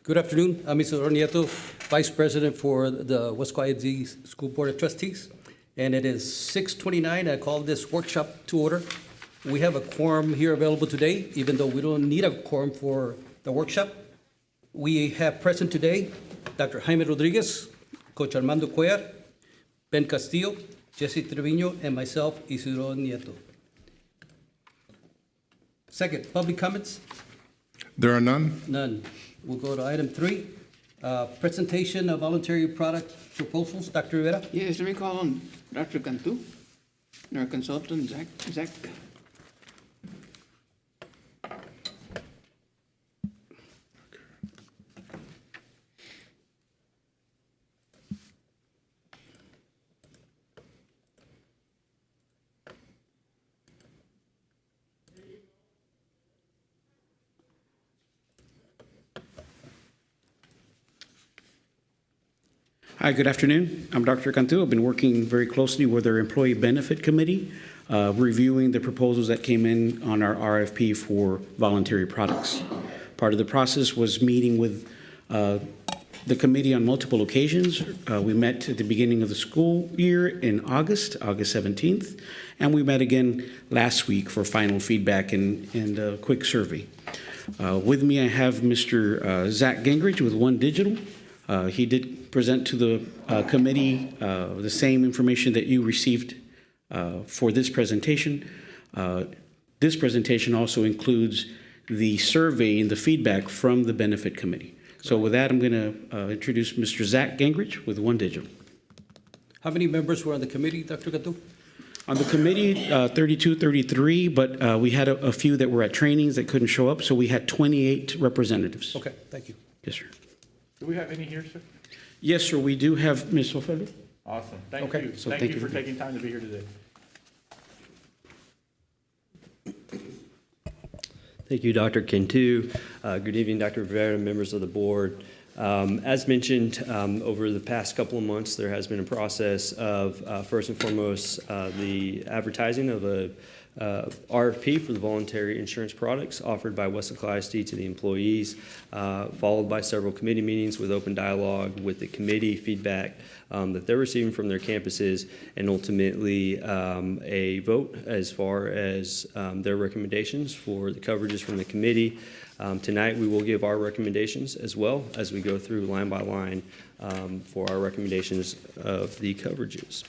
Good afternoon. I'm Isidro Nieto, Vice President for the Weslaco ISD School Board of Trustees. And it is 6:29. I call this workshop to order. We have a quorum here available today, even though we don't need a quorum for the workshop. We have present today Dr. Jaime Rodriguez, Coach Armando Cuellar, Ben Castillo, Jesse Trevino, and myself, Isidro Nieto. Second, public comments? There are none. None. We'll go to item 3, presentation of voluntary product proposals. Dr. Rivera? Yes, let me call on Dr. Cantu, and our consultant, Zach. Hi, good afternoon. I'm Dr. Cantu. I've been working very closely with our Employee Benefit Committee, reviewing the proposals that came in on our RFP for voluntary products. Part of the process was meeting with the committee on multiple occasions. We met at the beginning of the school year in August 17th, and we met again last week for final feedback and a quick survey. With me, I have Mr. Zach Gingrich with One Digital. He did present to the committee the same information that you received for this presentation. This presentation also includes the survey and the feedback from the benefit committee. So with that, I'm going to introduce Mr. Zach Gingrich with One Digital. How many members were on the committee, Dr. Cantu? On the committee, 32, 33, but we had a few that were at trainings that couldn't show up, so we had 28 representatives. Okay, thank you. Yes, sir. Do we have any here, sir? Yes, sir, we do have Ms. Ofelia. Awesome. Thank Okay, you. so Thank thank you you. for taking time to be here today. Thank you, Dr. Cantu. Good evening, Dr. Rivera, members of the board. As mentioned, over the past couple of months, there has been a process of, first and foremost, the advertising of a RFP for the voluntary insurance products offered by Weslaco ISD to the employees, followed by several committee meetings with open dialogue with the committee, feedback that they're receiving from their campuses, and ultimately a vote as far as their recommendations for the coverages from the committee. Tonight, we will give our recommendations as well as we go through line by line for our recommendations of the coverages.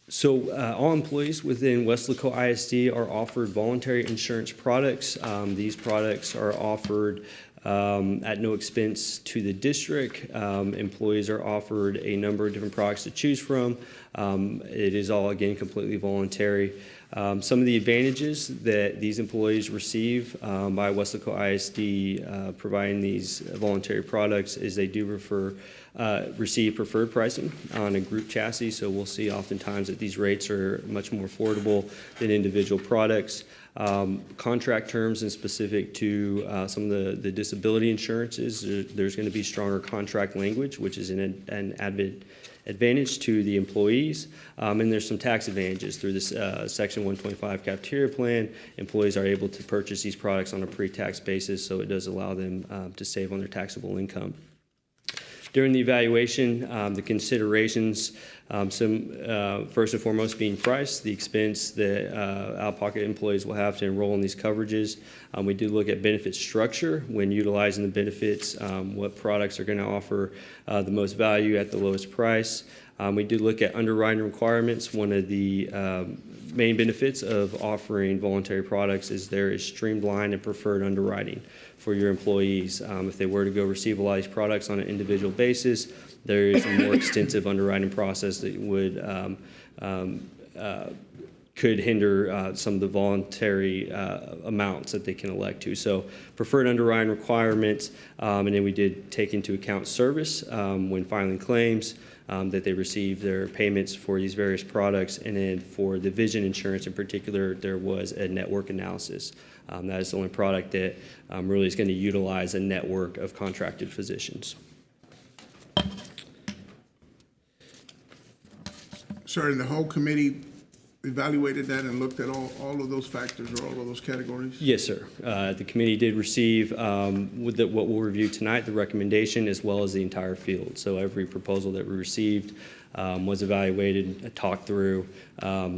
So all employees within Weslaco ISD are offered voluntary insurance products. These products are offered at no expense to the district. Employees are offered a number of different products to choose from. It is all, again, completely voluntary. Some of the advantages that these employees receive by Weslaco ISD providing these voluntary products is they do receive preferred pricing on a group chassis. So we'll see oftentimes that these rates are much more affordable than individual products. Contract terms and specific to some of the disability insurances, there's going to be stronger contract language, which is an advantage to the employees. And there's some tax advantages through this Section 125 cafeteria plan. Employees are able to purchase these products on a pre-tax basis, so it does allow them to save on their taxable income. During the evaluation, the considerations, first and foremost being price, the expense that out-of-pocket employees will have to enroll in these coverages. We do look at benefit structure when utilizing the benefits, what products are going to offer the most value at the lowest price. We do look at underwriting requirements. One of the main benefits of offering voluntary products is there is streamlined and preferred underwriting for your employees. If they were to go receive a lot of these products on an individual basis, there is a more extensive underwriting process that would could hinder some of the voluntary amounts that they can elect to. So preferred underwriting requirements, and then we did take into account service when filing claims, that they receive their payments for these various products. And then for the vision insurance in particular, there was a network analysis. That is the only product that really is going to utilize a network of contracted physicians. Sir, and the whole committee evaluated that and looked at all of those factors or all of those categories? Yes, sir. The committee did receive, what we'll review tonight, the recommendation, as well as the entire field. So every proposal that we received was evaluated, talked through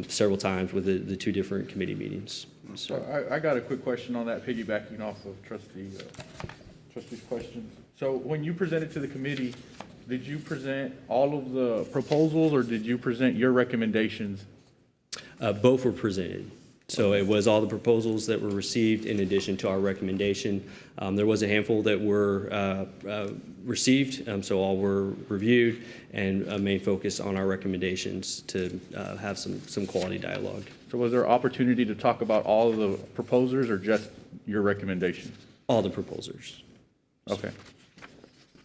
several times with the two different committee meetings. So I got a quick question on that, piggybacking off of trustee's questions. So when you presented to the committee, did you present all of the proposals or did you present your recommendations? Both were presented. So it was all the proposals that were received in addition to our recommendation. There was a handful that were received, so all were reviewed, and a main focus on our recommendations to have some quality dialogue. So was there opportunity to talk about all of the proposers or just your recommendations? All the proposers. Okay.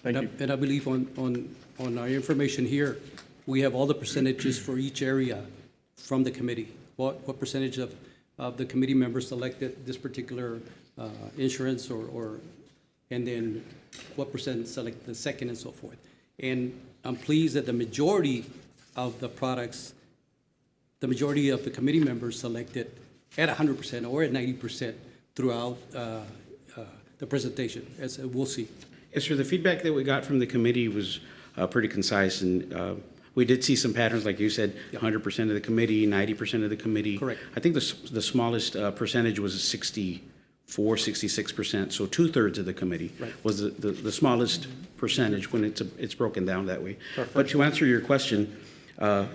Thank you. And I believe on our information here, we have all the percentages for each area from the committee. What percentage of the committee members selected this particular insurance and then what percent select the second and so forth. And I'm pleased that the majority of the products, the majority of the committee members selected at 100% or at 90% throughout the presentation, as we'll see. Yes, sir. The feedback that we got from the committee was pretty concise, and we did see some patterns, like you said, 100% of the committee, 90% of the committee. Correct. I think the smallest percentage was 64, 66%, so 2/3 of the committee was the smallest percentage when it's broken down that way. But to answer your question,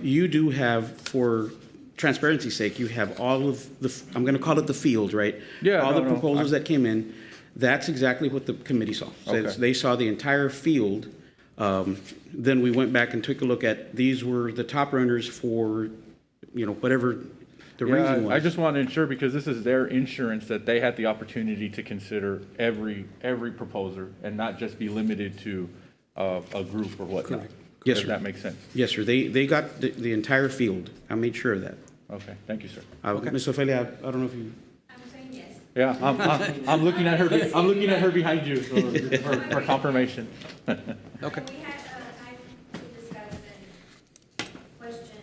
you do have, for transparency's sake, you have all of I'm going to call it the field, right? Yeah, all no, the proposals that came in. That's exactly what the committee saw. So Okay. they saw the entire field. Then we went back and took a look at, these were the top runners for, whatever the reason was. I just want to ensure, because this is their insurance, that they had the opportunity to consider every proposer and not just be limited to a group or whatnot. Correct. Yes, Does sir. that make sense? Yes, sir. They got the entire field. I made sure of that. Okay, thank you, sir. Ms. Ophelia, I don't know if you. I'm saying yes. Yeah, I'm looking at her, I'm looking at her behind you for confirmation. Okay. We had time to discuss and question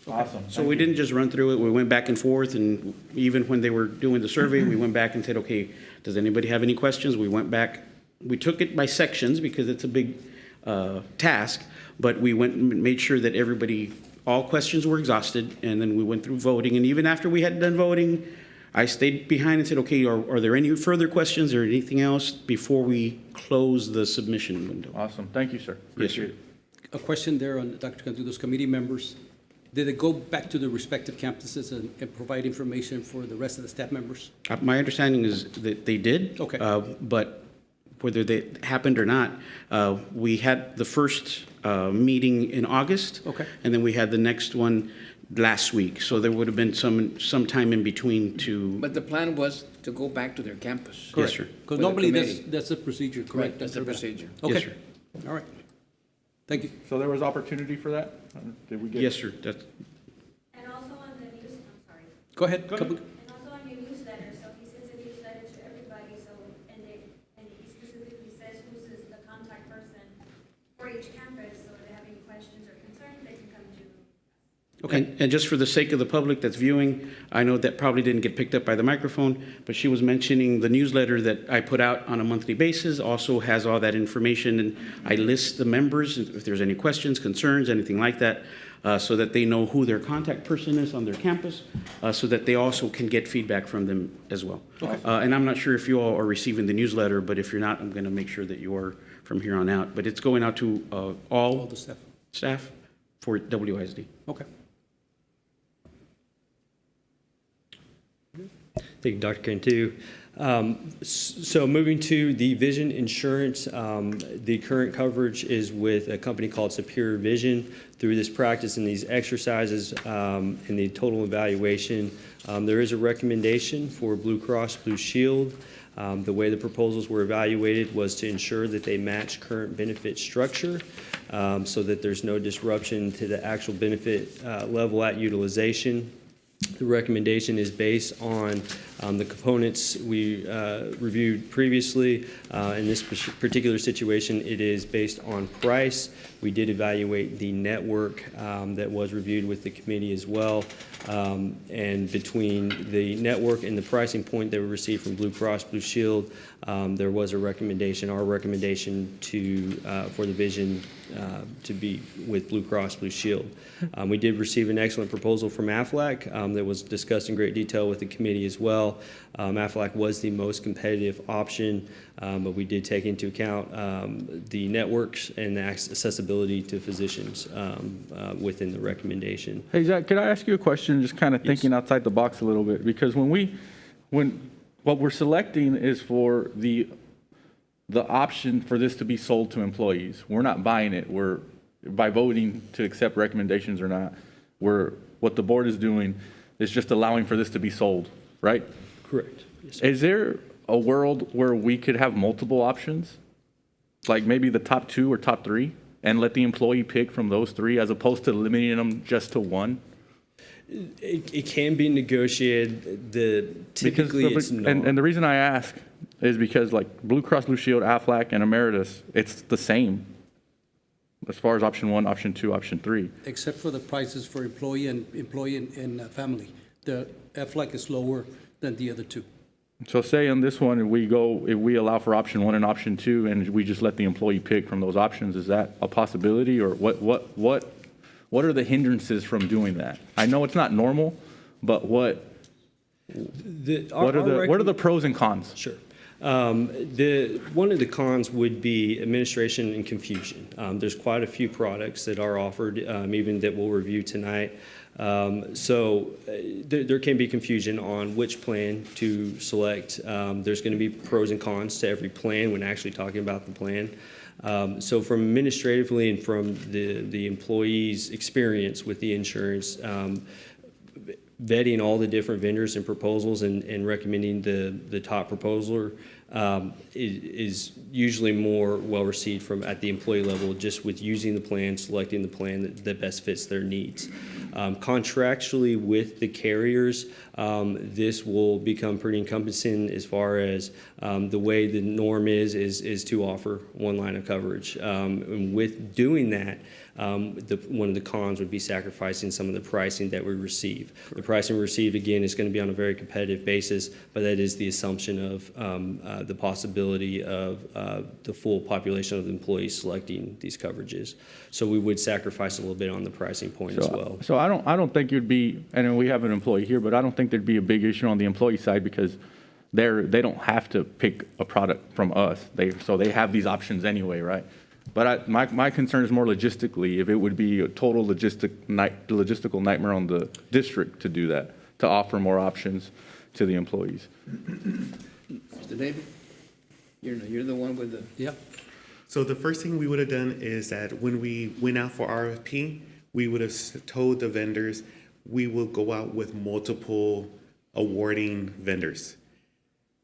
and. Awesome. So we didn't just run through it. We went back and forth, and even when they were doing the survey, we went back and said, okay, does anybody have any questions? We went back. We took it by sections because it's a big task, but we went and made sure that all questions were exhausted, and then we went through voting. And even after we had done voting, I stayed behind and said, okay, are there any further questions or anything else before we close the submission window? Awesome, thank you, sir. Yes, sir. Appreciate it. A question there on Dr. Cantu, those committee members, did they go back to the respective campuses and provide information for the rest of the staff members? My understanding is that they did. Okay. But whether that happened or not, we had the first meeting in August. Okay. And then we had the next one last week. So there would have been some time in between to. But the plan was to go back to their campus. Yes, sir. Because With the normally committee. that's a procedure, correct? Right, that's the procedure. Okay. Yes, sir. All right. Thank you. So there was opportunity for that? Did we get? Yes, sir. That's, And also on the news, I'm sorry, Go ahead. and also on your newsletter, so he sends a newsletter to everybody, so, and he specifically says who's the contact person for each campus, so if they have any questions or concerns, they can come to. Okay. and just for the sake of the public that's viewing, I know that probably didn't get picked up by the microphone, but she was mentioning the newsletter that I put out on a monthly basis also has all that information, and I list the members, if there's any questions, concerns, anything like that, so that they know who their contact person is on their campus, so that they also can get feedback from them as well. Okay. And I'm not sure if you all are receiving the newsletter, but if you're not, I'm going to make sure that you are from here on out. But it's going out to All all the staff. staff for WISD. Okay. Thank you, Dr. Cantu. So moving to the vision insurance, the current coverage is with a company called Superior Vision. Through this practice and these exercises and the total evaluation, there is a recommendation for Blue Cross Blue Shield. The way the proposals were evaluated was to ensure that they match current benefit structure so that there's no disruption to the actual benefit level at utilization. The recommendation is based on the components we reviewed previously. In this particular situation, it is based on price. We did evaluate the network that was reviewed with the committee as well. And between the network and the pricing point that we received from Blue Cross Blue Shield, there was a recommendation, our recommendation for the vision to be with Blue Cross Blue Shield. We did receive an excellent proposal from Aflac that was discussed in great detail with the committee as well. Aflac was the most competitive option, but we did take into account the networks and the accessibility to physicians within the recommendation. Hey, Zach, could I ask you a question, just kind of thinking outside the box a little bit? Because when what we're selecting is for the option for this to be sold to employees. We're not buying it. We're, by voting to accept recommendations or not, what the board is doing is just allowing for this to be sold, right? Correct. Yes, sir. Is there a world where we could have multiple options? Like maybe the top 2 or top 3, and let the employee pick from those 3 as opposed to limiting them just to one? It can be negotiated. Typically it's not. And the reason I ask is because like Blue Cross Blue Shield, Aflac, and Emeritus, it's the same as far as option 1, option 2, option 3. Except for the prices for employee and family. The Aflac is lower than the other two. So say on this one, if we allow for option 1 and option 2, and we just let the employee pick from those options, is that a possibility, or what are the hindrances from doing that? I know it's not normal, but what are the pros and cons? Sure. One of the cons would be administration and confusion. There's quite a few products that are offered, even that we'll review tonight. So there can be confusion on which plan to select. There's going to be pros and cons to every plan when actually talking about the plan. So from administratively and from the employee's experience with the insurance, vetting all the different vendors and proposals and recommending the top proposer is usually more well-received at the employee level, just with using the plan, selecting the plan that best fits their needs. Contractually with the carriers, this will become pretty encompassing as far as the way the norm is to offer one line of coverage. And with doing that, one of the cons would be sacrificing some of the pricing that we receive. Correct. The pricing we receive, again, is going to be on a very competitive basis, but that is the assumption of the possibility of the full population of the employees selecting these coverages. So we would sacrifice a little bit on the pricing point as well. So I don't think it'd be, and we have an employee here, but I don't think there'd be a big issue on the employee side because they don't have to pick a product from us. So they have these options anyway, right? But my concern is more logistically, if it would be a total logistical nightmare on the district to do that, to offer more options to the employees. Mr. David, you're the one with the. Yeah. So the first thing we would have done is that when we went out for RFP, we would have told the vendors we will go out with multiple awarding vendors,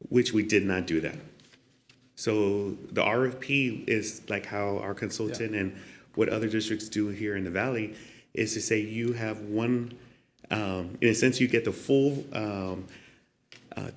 which we did not do that. So the RFP is like how our consultant and what other districts do here in the Valley is to say you have one, in a sense, you get the full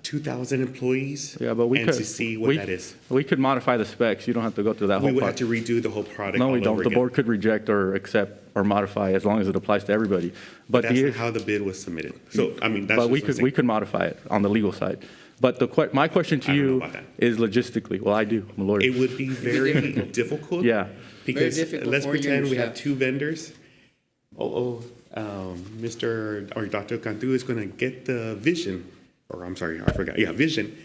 2,000 employees. Yeah, but to see what that is. We could modify the specs. You don't have to go through that whole We would part. have to redo the whole product. No, we all don't. over The again. board could reject or accept or modify as long as it applies to everybody. But That's not how the bid was submitted. So, I mean, that's but just we could modify it on the legal side. But my question to I don't know you about that. is logistically. Well, I do. I'm a lawyer. It would be very difficult. Yeah. Because difficult let's for pretend you, we yeah. have two vendors. Mr. or Dr. Cantu is going to get the vision, or I'm sorry, I forgot. Yeah, vision.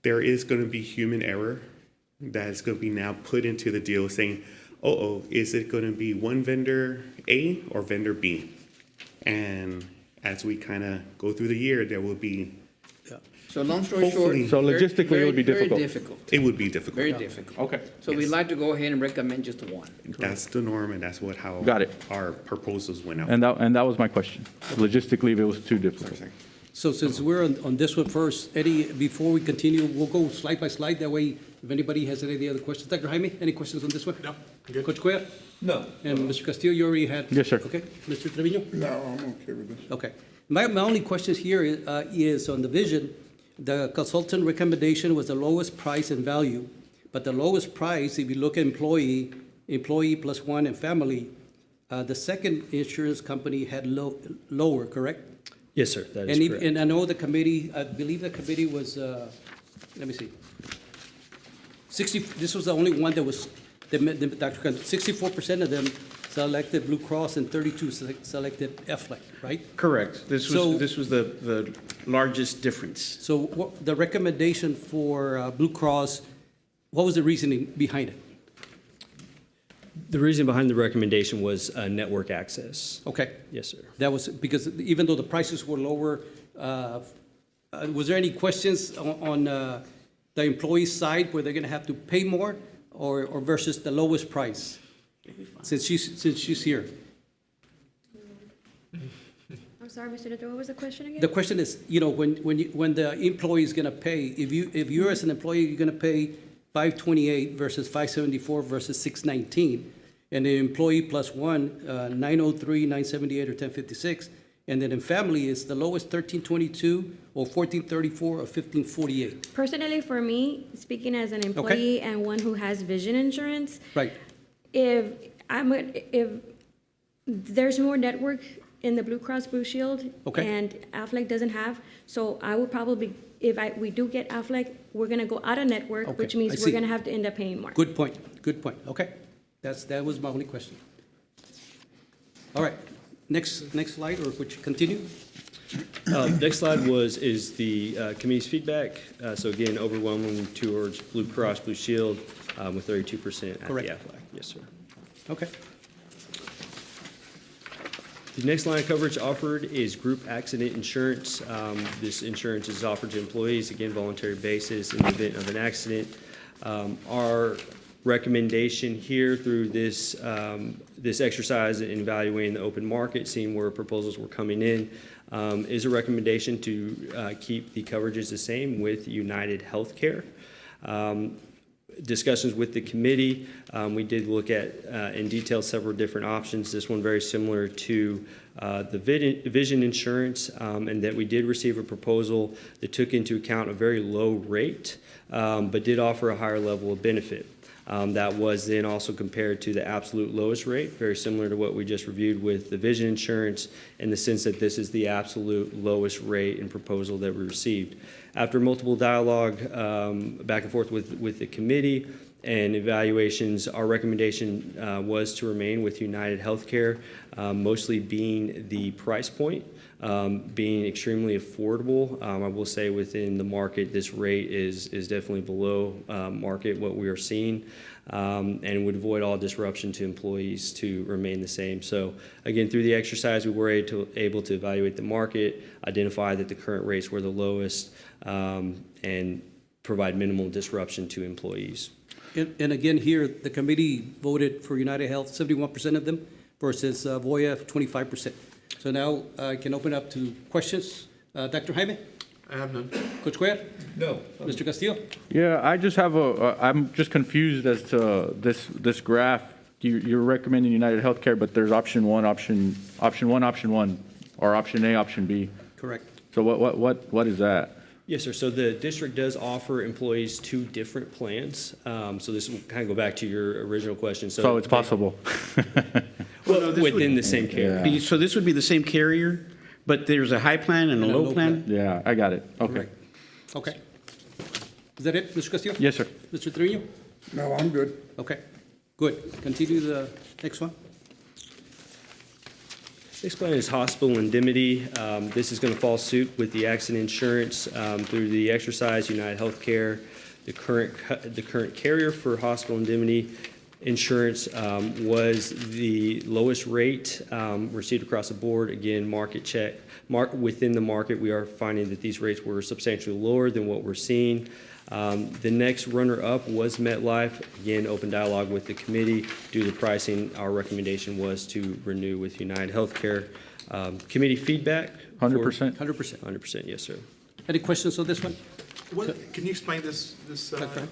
There is going to be human error that's going to be now put into the deal saying, is it going to be one vendor A or vendor B? And as we kind of go through the year, there will be, So long story short. Hopefully. So logistically, it would be difficult. Very difficult, it would be difficult. very difficult. Okay. So we'd like to go ahead and recommend just one. That's the norm, and that's how Got it. our proposals went out. And that was my question. Logistically, if it was too difficult. Sorry. So since we're on this one first, Eddie, before we continue, we'll go slide by slide. That way, if anybody has any other questions. Dr. Jaime, any questions on this one? No. Coach Cuellar? No. And Mr. Castillo, you already had? Yes, sir. Okay. Mr. Trevino? No, I'm okay with this. Okay. My only question here is on the vision. The consultant recommendation was the lowest price and value, but the lowest price, if you look at employee plus one and family, the second insurance company had lower, correct? Yes, sir, that is And correct. and I know the committee, I believe the committee was, let me see. 60, this was the only one that was, Dr. Khan, 64% of them selected Blue Cross and 32 selected Aflac, right? Correct. This So- was the largest difference. So what, the recommendation for Blue Cross, what was the reasoning behind it? The reason behind the recommendation was network access. Okay, Yes, sir. that was, because even though the prices were lower, was there any questions on the employee side where they're gonna have to pay more or versus the lowest price? Since she's here. I'm sorry, Mr. Neto, what was the question again? The question is, when the employee is gonna pay, if you're as an employee, you're gonna pay $528 versus $574 versus $619, and the employee plus one, $903, $978, or $1056, and then in family is the lowest $1322 or $1434 or $1548. Personally, for me, speaking as an employee and one who has vision insurance, Right. if there's more network in the Blue Cross Blue Shield Okay. and Aflac doesn't have, so I would probably, we do get Aflac, we're gonna go out of network, Okay, which I means see. we're gonna have to end up paying more. Good point. Okay. That was my only question. All right. Next slide, or which continue? Next slide is the committee's feedback. So again, overwhelming towards Blue Cross Blue Shield with 32% at the Correct. Aflac. Yes, sir. Okay. The next line of coverage offered is group accident insurance. This insurance is offered to employees, again, voluntary basis in the event of an accident. Our recommendation here through this exercise in evaluating the open market, seeing where proposals were coming in, is a recommendation to keep the coverages the same with United Healthcare. Discussions with the committee, we did look at in detail several different options. This one very similar to the vision insurance, and that we did receive a proposal that took into account a very low rate, but did offer a higher level of benefit. That was then also compared to the absolute lowest rate, very similar to what we just reviewed with the vision insurance, in the sense that this is the absolute lowest rate and proposal that we received. After multiple dialogue back and forth with the committee and evaluations, our recommendation was to remain with United Healthcare, mostly being the price point, being extremely affordable. I will say within the market, this rate is definitely below market, what we are seeing, and would avoid all disruption to employees to remain the same. So again, through the exercise, we were able to evaluate the market, identify that the current rates were the lowest, and provide minimal disruption to employees. And again, here, the committee voted for United Health, 71% of them, versus Voya, 25%. So now I can open up to questions. Dr. Jaime? I have none. Coach Cuellar? No. Mr. Castillo? Yeah, I just have I'm just confused as to this graph. You're recommending United Healthcare, but there's option one, or option A, option B. Correct. So what is that? Yes, sir. So the district does offer employees two different plans. So this will kind of go back to your original question. So it's possible. Well, within the same carrier. So this would be the same carrier, but there's a high plan and a low plan? Yeah, I got it. Okay. Okay. Is that it, Mr. Castillo? Yes, sir. Mr. Trevino? No, I'm good. Okay, good. Continue the next one. Next plan is hospital indemnity. This is going to fall suit with the accident insurance through the exercise, United Healthcare. The current carrier for hospital indemnity insurance was the lowest rate received across the board. Again, market check. Within the market, we are finding that these rates were substantially lower than what we're seeing. The next runner-up was MetLife. Again, open dialogue with the committee. Due to pricing, our recommendation was to renew with United Healthcare. Committee feedback? 100%? 100%. 100%, yes, sir. Any questions on this one? Can you explain this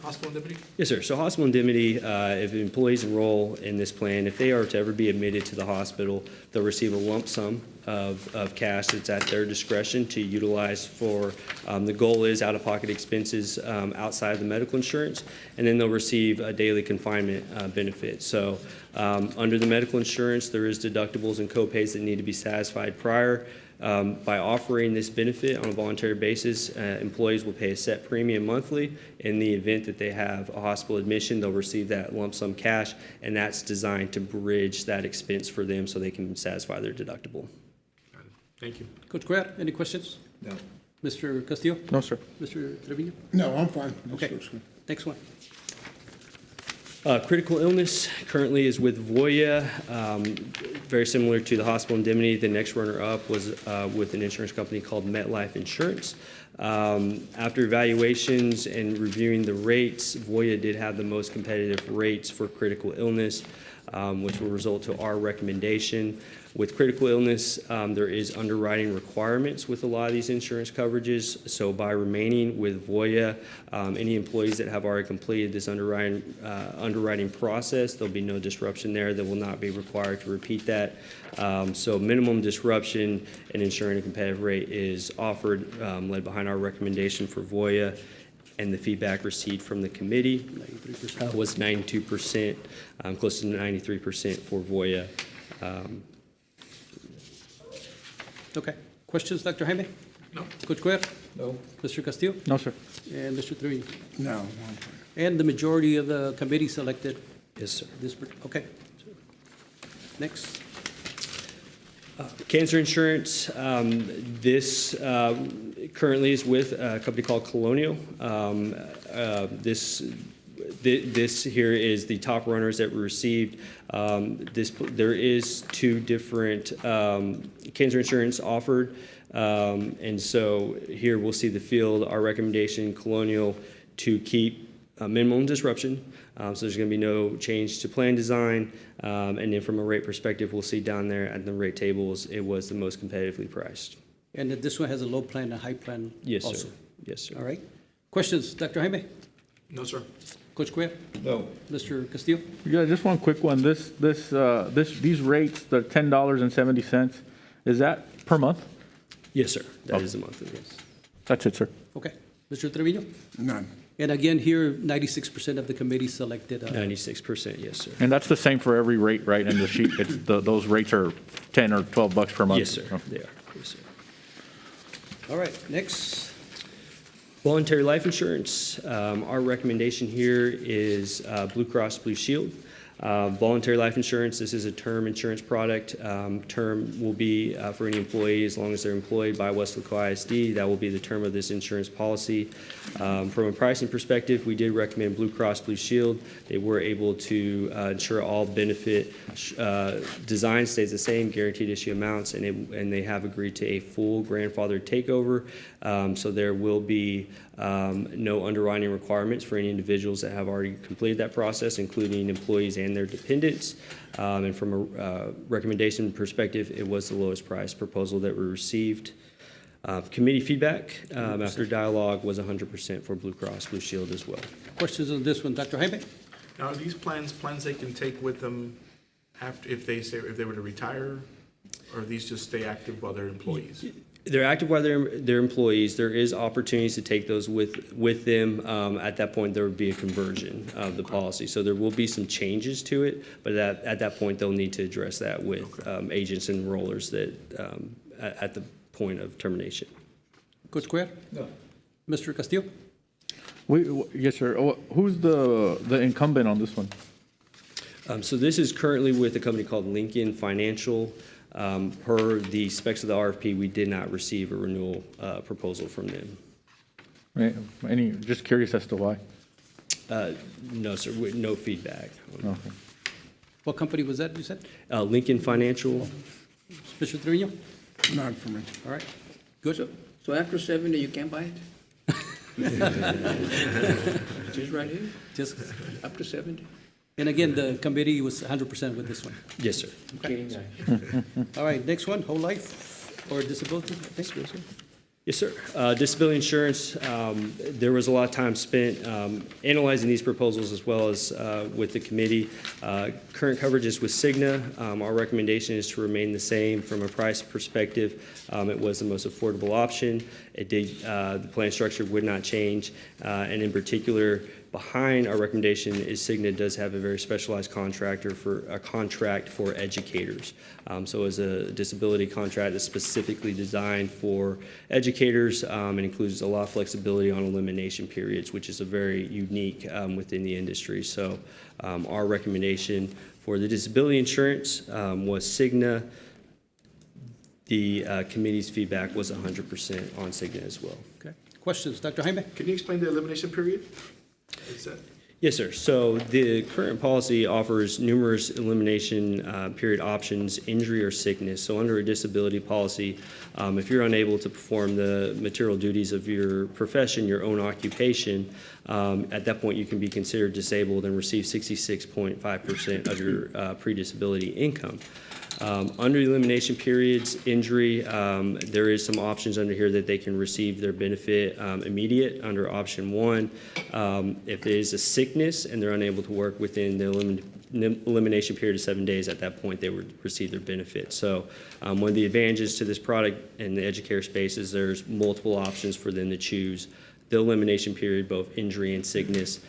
hospital indemnity? Yes, sir. So hospital indemnity, if employees enroll in this plan, if they are to ever be admitted to the hospital, they'll receive a lump sum of cash that's at their discretion to utilize for, the goal is out-of-pocket expenses outside of the medical insurance, and then they'll receive a daily confinement benefit. So under the medical insurance, there is deductibles and co-pays that need to be satisfied prior. By offering this benefit on a voluntary basis, employees will pay a set premium monthly. In the event that they have a hospital admission, they'll receive that lump sum cash, and that's designed to bridge that expense for them so they can satisfy their deductible. Thank you. Coach Guerra, any questions? No. Mr. Castillo? No, sir. Mr. Trevino? No, I'm fine. Okay. Next one. Critical illness currently is with Voya, very similar to the hospital indemnity. The next runner-up was with an insurance company called MetLife Insurance. After evaluations and reviewing the rates, Voya did have the most competitive rates for critical illness, which will result to our recommendation. With critical illness, there is underwriting requirements with a lot of these insurance coverages. So by remaining with Voya, any employees that have already completed this underwriting process, there'll be no disruption there. They will not be required to repeat that. So minimum disruption and ensuring a competitive rate is offered, led behind our recommendation for Voya. And the feedback received from the committee was 92%, close to 93% for Voya. Okay. Questions, Dr. Jaime? No. Coach Guerra? No. Mr. Castillo? No, sir. And Mr. Trevino? No, I'm fine. And the majority of the committee selected Yes, sir. this, okay. Next. Cancer insurance, this currently is with a company called Colonial. This here is the top runners that were received. There is two different cancer insurance offered. And so here we'll see the field, our recommendation, Colonial, to keep minimum disruption. So there's going to be no change to plan design. And then from a rate perspective, we'll see down there at the rate tables, it was the most competitively priced. And this one has a low plan and a high plan Yes, also. sir. Yes, sir. All right. Questions, Dr. Jaime? No, sir. Coach Guerra? No. Mr. Castillo? Yeah, just one quick one. These rates, the $10.70, is that per month? Yes, sir. That is a monthly, yes. That's it, sir. Okay. Mr. Trevino? None. And again, here, 96% of the committee selected. 96%, yes, sir. And that's the same for every rate, right, in the sheet? Those rates are 10 or 12 bucks per month? Yes, sir. Oh. They are. Yes, sir. All right, next. Voluntary life insurance. Our recommendation here is Blue Cross Blue Shield. Voluntary life insurance, this is a term insurance product. Term will be for any employee as long as they're employed by Weslaco ISD. That will be the term of this insurance policy. From a pricing perspective, we did recommend Blue Cross Blue Shield. They were able to ensure all benefit design stays the same, guaranteed issue amounts, and they have agreed to a full grandfathered takeover. So there will be no underwriting requirements for any individuals that have already completed that process, including employees and their dependents. And from a recommendation perspective, it was the lowest price proposal that we received. Committee feedback after dialogue was 100% for Blue Cross Blue Shield as well. Questions on this one, Dr. Jaime? Now, are these plans they can take with them after, if they were to retire, or these just stay active while they're employees? They're active while they're employees. There is opportunities to take those with them. At that point, there would be a conversion of the policy. So there will be some changes to it, but at that point, they'll need to address that with agents and enrollers that at the point of termination. Coach Guerra? No. Mr. Castillo? Yes, sir. Who's the incumbent on this one? So this is currently with a company called Lincoln Financial. Per the specs of the RFP, we did not receive a renewal proposal from them. Right. Just curious as to why. No, sir, no feedback. Okay. What company was that, you said? Lincoln Financial. Mr. Trevino? Not for me. All right. Good. So after 70, you can't buy it? Just right here, Just, up to 70? And again, the committee was 100% with this one. Yes, sir. All right, next one, whole life or disability? Thanks. Yes, sir. Disability insurance, there was a lot of time spent analyzing these proposals as well as with the committee. Current coverage is with Cigna. Our recommendation is to remain the same from a price perspective. It was the most affordable option. It did, the plan structure would not change. And in particular, behind our recommendation is Cigna does have a very specialized contract for educators. So it's a disability contract that's specifically designed for educators and includes a lot of flexibility on elimination periods, which is a very unique within the industry. So our recommendation for the disability insurance was Cigna. The committee's feedback was 100% on Cigna as well. Okay. Questions, Dr. Jaime? Can you explain the elimination period? Is that? Yes, sir. So the current policy offers numerous elimination period options, injury or sickness. So under a disability policy, if you're unable to perform the material duties of your profession, your own occupation, at that point you can be considered disabled and receive 66.5% of your pre-disability income. Under elimination periods, injury, there is some options under here that they can receive their benefit immediate under option 1. If there is a sickness and they're unable to work within the elimination period of 7 days, at that point they would receive their benefit. So one of the advantages to this product in the educator space is there's multiple options for them to choose the elimination period, both injury and sickness,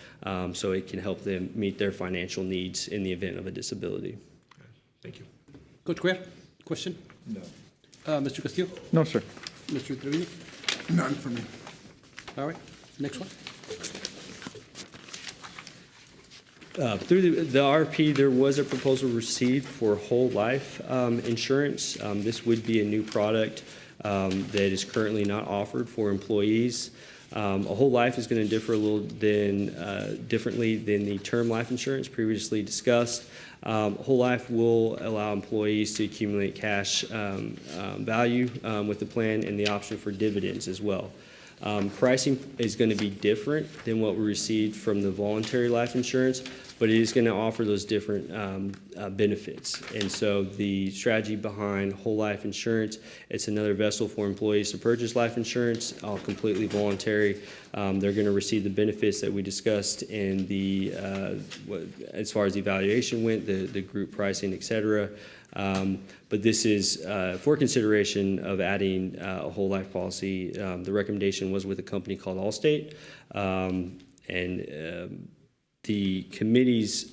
so it can help them meet their financial needs in the event of a disability. Thank you. Coach Cuellar, question? No. Mr. Castillo? No, sir. Mr. Trevino? None for me. All right, next one. Through the RFP, there was a proposal received for whole life insurance. This would be a new product that is currently not offered for employees. A whole life is going to differ a little differently than the term life insurance previously discussed. Whole life will allow employees to accumulate cash value with the plan and the option for dividends as well. Pricing is going to be different than what we received from the voluntary life insurance, but it is going to offer those different benefits. And so the strategy behind whole life insurance, it's another vessel for employees to purchase life insurance, all completely voluntary. They're going to receive the benefits that we discussed in the, as far as the evaluation went, the group pricing, et cetera. But this is for consideration of adding a whole life policy. The recommendation was with a company called Allstate. The committee's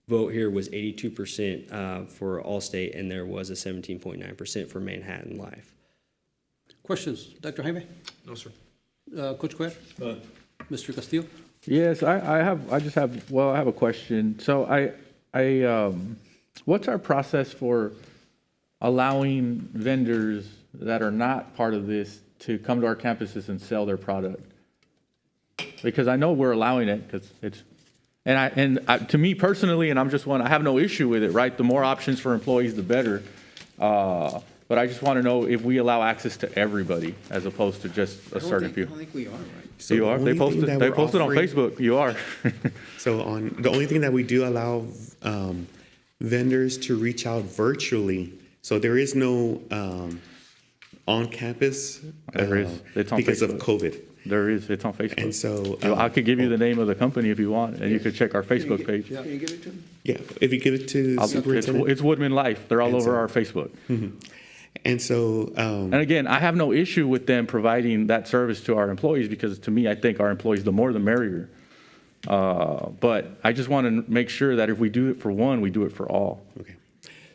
vote here was 82% for Allstate, and there was a 17.9% for Manhattan Life. Questions, Dr. Jaime? No, sir. Coach Cuellar? Mr. Castillo? Yes, I have a question. So what's our process for allowing vendors that are not part of this to come to our campuses and sell their product? Because I know we're allowing it because it's, to me personally, and I'm just one, I have no issue with it, right? The more options for employees, the better. But I just want to know if we allow access to everybody as opposed to just a certain few. I don't think we are, right? So You the are? only They thing that we're posted on offering- Facebook. You are. So the only thing that we do allow vendors to reach out virtually. So there is no on campus. There is. It's on because of Facebook. COVID. There is. It's on Facebook. And so I could give you the name of the company if you want, and you could check our Facebook page. Can you give it to me? yeah, if you give it to the superintendent. It's Woodman Life. They're all And over so- our Facebook. And so And again, I have no issue with them providing that service to our employees because to me, I think our employees, the more the merrier. But I just want to make sure that if we do it for one, we do it for all. okay.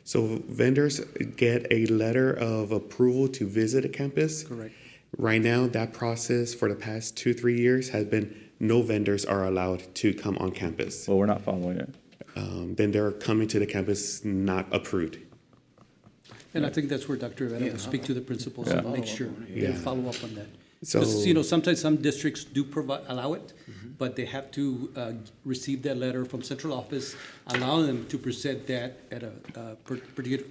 So vendors get a letter of approval to visit a campus. Correct. Right now, that process for the past 2-3 years has been no vendors are allowed to come on campus. Well, we're not following it. Then they're coming to the campus not approved. And I think that's where Dr. Rivera will speak to the principals and make sure they Yeah. follow up on that. So, Because, sometimes some districts do allow it, but they have to receive that letter from central office, allowing them to present that at a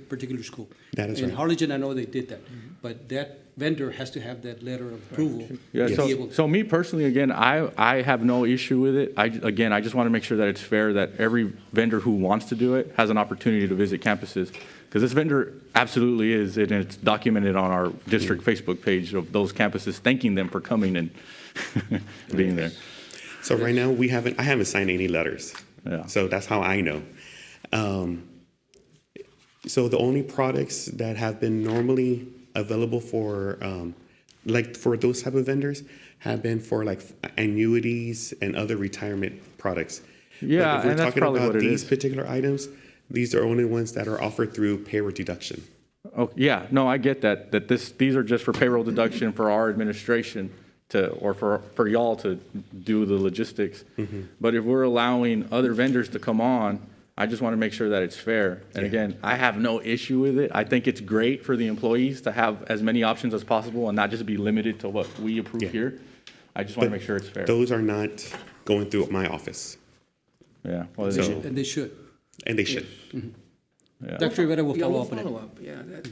particular school. That is In right. Harlingen, I know they did that, but that vendor has to have that letter of approval. Yeah, to be able so me personally, again, I have no issue with it. I just want to make sure that it's fair, that every vendor who wants to do it has an opportunity to visit campuses. Because this vendor absolutely is, and it's documented on our district Facebook page of those campuses, thanking them for coming and being there. so right now, I haven't signed any letters. Yeah. So that's how I know. So the only products that have been normally available for, for those type of vendors have been for like annuities and other retirement products. But Yeah, if we're and that's talking probably about what it these is. particular items, these are only ones that are offered through payroll deduction. Oh, yeah, no, I get that, these are just for payroll deduction for our administration or for y'all to do the logistics. But if we're allowing other vendors to come on, I just want to make sure that it's fair. And again, I have no issue with it. I think it's great for the employees to have as many options as possible and not just be limited to what we approve here. I just want to make sure it's fair. Those are not going through my office, Yeah, well, And they should. and they should. yeah. Dr. Rivera will Yeah, follow we'll up on it. follow up, yeah. That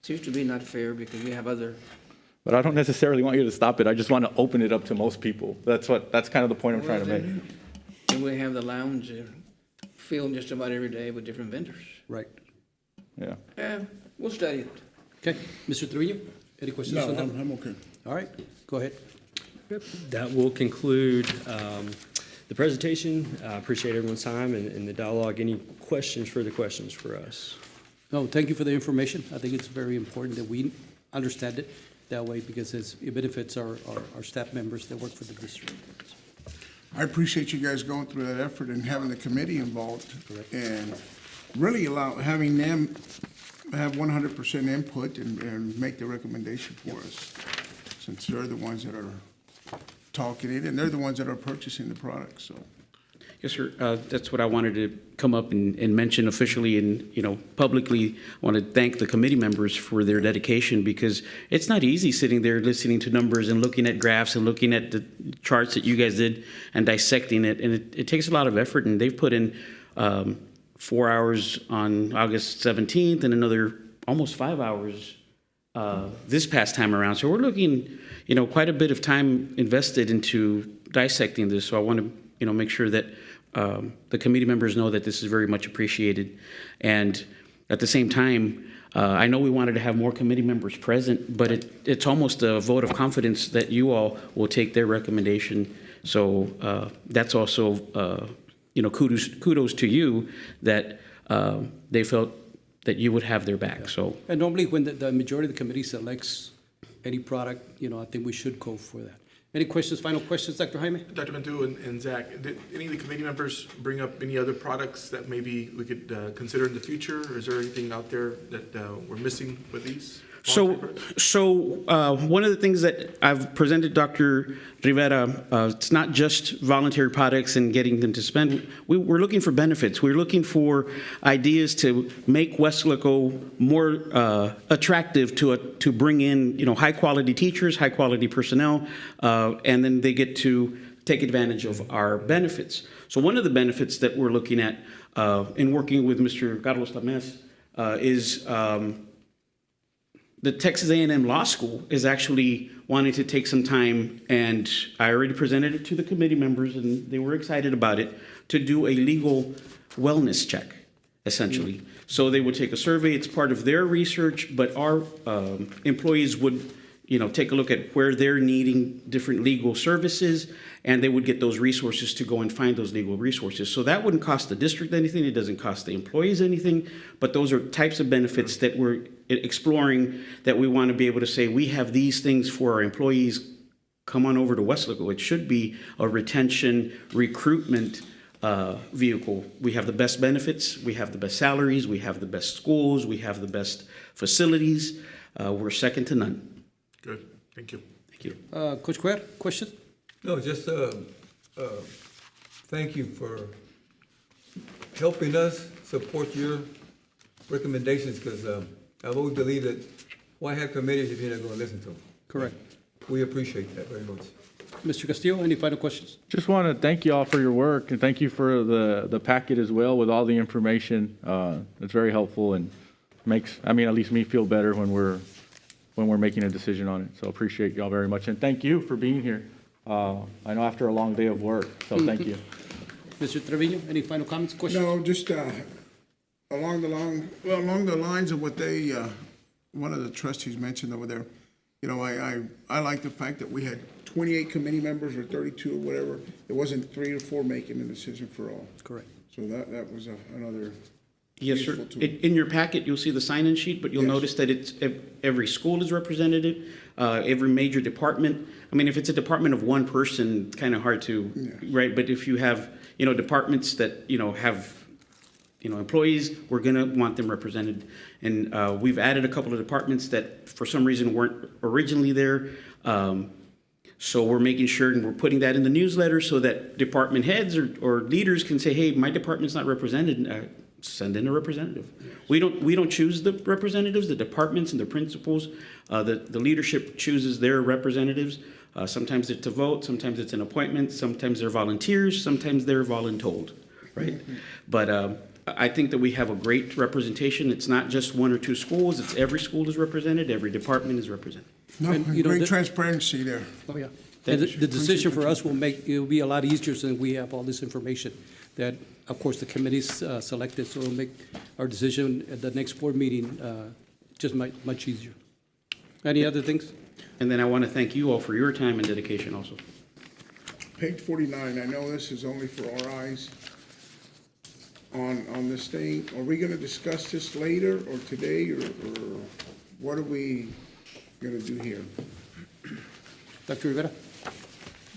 seems to be not fair because we have other, But I don't necessarily want you to stop it. I just want to open it up to most people. That's kind of the point I'm trying to make. and we have the lounge filled just about every day with different vendors. Right. Yeah. Yeah, we'll study it. Okay, Mr. Trevino, any questions No, on that? I'm okay. All right, go ahead. That will conclude the presentation. I appreciate everyone's time and the dialogue. Any questions, further questions for us? No, thank you for the information. I think it's very important that we understand it that way because it benefits our staff members that work for the district. I appreciate you guys going through that effort and having the committee involved and really having them have 100% input and make the recommendation for us, since they're the ones that are talking it and they're the ones that are purchasing the product, so. Yes, sir. That's what I wanted to come up and mention officially and, publicly. I want to thank the committee members for their dedication because it's not easy sitting there listening to numbers and looking at graphs and looking at the charts that you guys did and dissecting it. And it takes a lot of effort, and they've put in 4 hours on August 17th and another almost 5 hours this past time around. So we're looking, quite a bit of time invested into dissecting this. So I want to, make sure that the committee members know that this is very much appreciated. And at the same time, I know we wanted to have more committee members present, but it's almost a vote of confidence that you all will take their recommendation. So that's also, kudos to you that they felt that you would have their back. So And normally when the majority of the committee selects any product, I think we should go for that. Any questions, final questions, Dr. Jaime? Dr. Cantu and Zach, did any of the committee members bring up any other products that maybe we could consider in the future? Or is there anything out there that we're missing with these? So one of the things that I've presented Dr. Rivera, it's not just voluntary products and getting them to spend. We're looking for benefits. We're looking for ideas to make Weslaco more attractive to bring in, high-quality teachers, high-quality personnel, and then they get to take advantage of our benefits. So one of the benefits that we're looking at in working with Mr. Carlos Tamés is the Texas A&M Law School is actually wanting to take some time, and I already presented it to the committee members, and they were excited about it, to do a legal wellness check, essentially. So they would take a survey. It's part of their research, but our employees would, take a look at where they're needing different legal services, and they would get those resources to go and find those legal resources. So that wouldn't cost the district anything. It doesn't cost the employees anything, but those are types of benefits that we're exploring that we want to be able to say, we have these things for our employees. Come on over to Weslaco. It should be a retention, recruitment vehicle. We have the best benefits. We have the best salaries. We have the best schools. We have the best facilities. We're second to none. Good, thank you. Thank you. Coach Cuellar, question? No, just thank you for helping us support your recommendations, because I've always believed that why have committees if you're not going to listen to them? Correct. We appreciate that very much. Mr. Castillo, any final questions? Just want to thank you all for your work, and thank you for the packet as well with all the information. It's very helpful and makes, at least me feel better when we're making a decision on it. So appreciate y'all very much, and thank you for being here. I know after a long day of work, so thank you. Mr. Trevino, any final comments, questions? No, just along the lines of what they, one of the trustees mentioned over there. You know, I like the fact that we had 28 committee members or 32 or whatever. It wasn't 3 or 4 making a decision for all. Correct. So that was another Yes, sir. useful tool. In your packet, you'll see the sign-in sheet, but you'll Yes. notice that it's, every school is represented, every major department. I mean, if it's a department of one person, it's kind of hard to, right? But if you have, departments that, have, employees, we're gonna want them represented. And we've added a couple of departments that for some reason weren't originally there. So we're making sure, and we're putting that in the newsletter so that department heads or leaders can say, hey, my department's not represented, send in a representative. We don't choose the representatives, the departments and the principals, the leadership chooses their representatives. Sometimes it's a vote, sometimes it's an appointment, sometimes they're volunteers, sometimes they're voluntold, right? But I think that we have a great representation. It's not just 1 or 2 schools, it's every school is represented, every department is represented. No, And, you know, great the- transparency there. Oh, yeah. And the decision for us it'll be a lot easier since we have all this information that, of course, the committee's selected, so it'll make our decision at the next board meeting just much easier. Any other things? And then I want to thank you all for your time and dedication also. Page 49, I know this is only for our eyes on this thing. Are we gonna discuss this later or today, or what are we gonna do here? Dr. Rivera?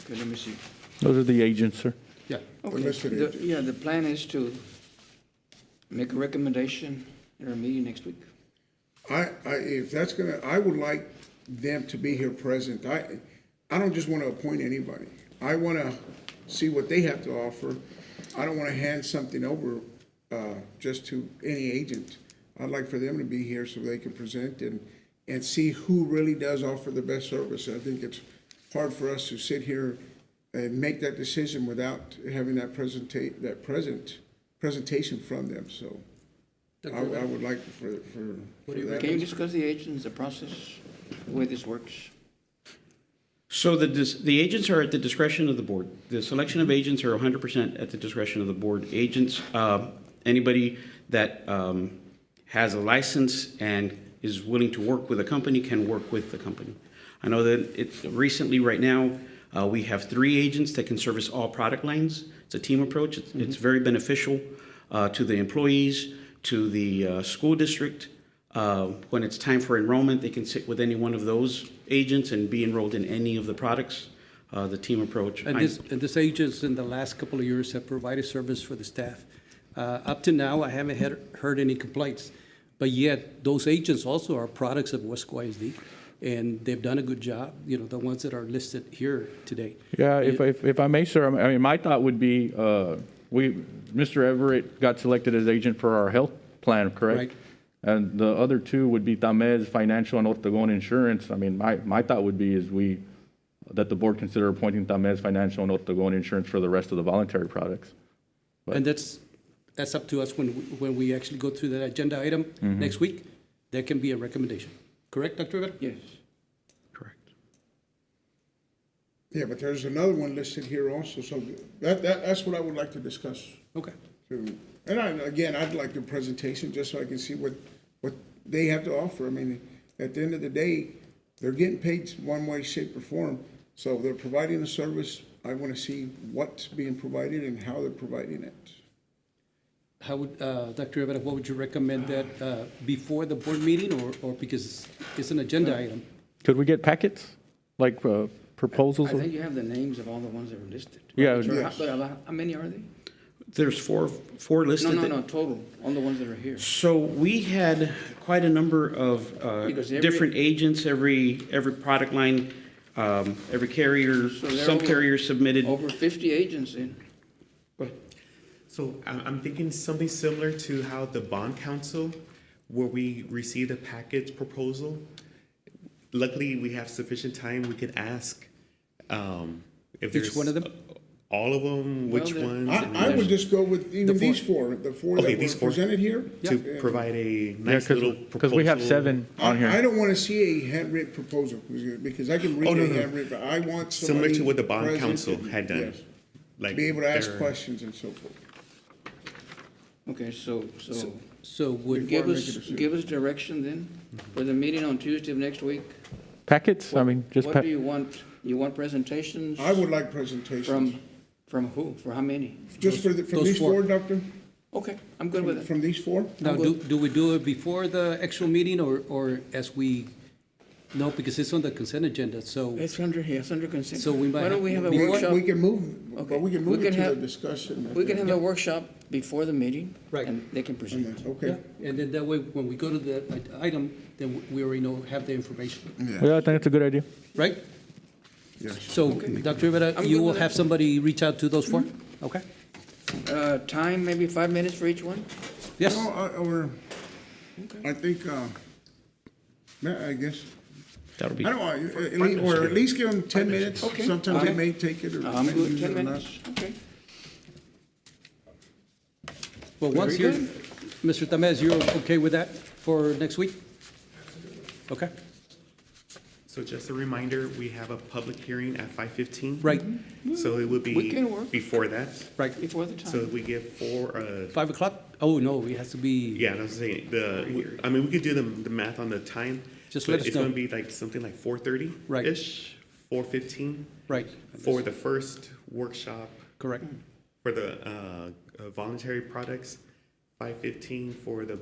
Okay, let me see. Those are the agents, sir. Yeah. Okay, listed agents. yeah, the plan is to make a recommendation at our meeting next week. If that's gonna, I would like them to be here present. I don't just wanna appoint anybody. I wanna see what they have to offer. I don't wanna hand something over, just to any agent. I'd like for them to be here so they can present and see who really does offer the best service. I think it's hard for us to sit here and make that decision without having that presentation from them, so I would like for that. Can you discuss the agents, the process, the way this works? So the agents are at the discretion of the board. The selection of agents are 100% at the discretion of the board. Agents, anybody that has a license and is willing to work with a company can work with the company. I know that it's recently, right now, we have 3 agents that can service all product lines. It's a team approach. It's very beneficial to the employees, to the school district. When it's time for enrollment, they can sit with any one of those agents and be enrolled in any of the products, the team approach. And this agents in the last couple of years have provided service for the staff. Up to now, I haven't heard any complaints, but yet those agents also are products of Weslaco ISD, and they've done a good job, the ones that are listed here today. Yeah, if I may, sir, my thought would be, Mr. Everett got selected as agent for our health plan, correct? Right. And the other 2 would be Tamez Financial and Ortegon Insurance. My thought would be that the board consider appointing Tamez Financial and Ortegon Insurance for the rest of the voluntary products. And that's up to us when we actually go through that agenda item next week. There can be a recommendation. Correct, Dr. Rivera? Yes. Correct. Yeah, but there's another one listed here also, so that's what I would like to discuss Okay. too. And I'd like the presentation, just so I can see what they have to offer. At the end of the day, they're getting paid one way, shape, or form. So they're providing a service. I want to see what's being provided and how they're providing it. How would, Dr. Rivera, what would you recommend that before the board meeting or because it's an agenda item? Could we get packets, like proposals? I think you have the names of all the ones that are listed. Yeah. But how many are they? There's four listed. No, total, all the ones that are here. So we had quite a number of Because different agents, every product line, every carrier, So there some are carriers submitted. Over 50 agents in. So I'm thinking something similar to how the bond council, where we received a package proposal, luckily, we have sufficient time. We could ask if there's Each one of them? all of them, which Well, ones, I would just go with even these four, the four Okay, that these were four. presented here. to provide a Yeah, nice little proposal. because we have 7 on I here. don't wanna see a handwritten proposal, because I can read Oh, no, a no. handwritten, but I want Similar somebody to what the bond present council and- had done. yes, Like be able to ask their- questions and so forth. Okay, so So would, give Before I us, make a decision. give us direction then for the meeting on Tuesday of next week. Packets, I mean, just, What do you want? You want presentations? I would like presentations. From who? For how many? Just from those these four. four, Doctor? Okay, I'm good with it. From these four? now, do we do it before the actual meeting or as we, no, because it's on the consent agenda, so, It's under here, it's under consent. So we might Why don't we have- have a before- workshop? We can move, Okay. but we can We move it can to the have- discussion. We can have a workshop before the meeting. Right. And they can And present. then- yeah, Okay. and then that way, when we go to the item, then we already know, have the information, yeah, I think it's a good idea. right? Yes. So, Dr. Rivera, I'm you good will with have that. somebody reach out to those four? Okay? Time, maybe 5 minutes for each one? Yes, No, or, I think, yeah, I guess, That'll I be, don't want, or at least give them 10 minutes. Okay. Sometimes they Okay. may take it or. I'm may good, use 10 it or not. minutes. Okay. well, once Very you're, Mr. Tamez, you're okay with that for next week? Okay, So just a reminder, we have a public hearing at 5:15. right, So it would We be can work. before that. right. Before the So time. we give 5 o'clock? Oh, no, it has to be, yeah, I was saying, I mean, we could do the math on the time. Just but let us It's know. gonna be like something like 4:30-ish, 4:15 right, for the first workshop correct. for the voluntary products, 5:15 for the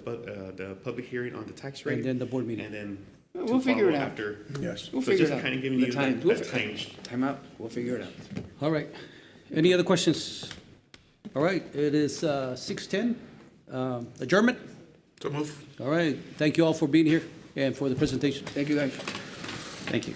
public hearing on the tax rate. And then the board meeting. And then We'll to figure it follow out. after. Yes. We'll So figure it just out. kinda giving The you time. that time. Time out. We'll figure it out. All right. Any other questions? All right, it is 6:10. Adjournment? So move. All right, thank you all for being here and for the presentation. Thank you, guys. thank you.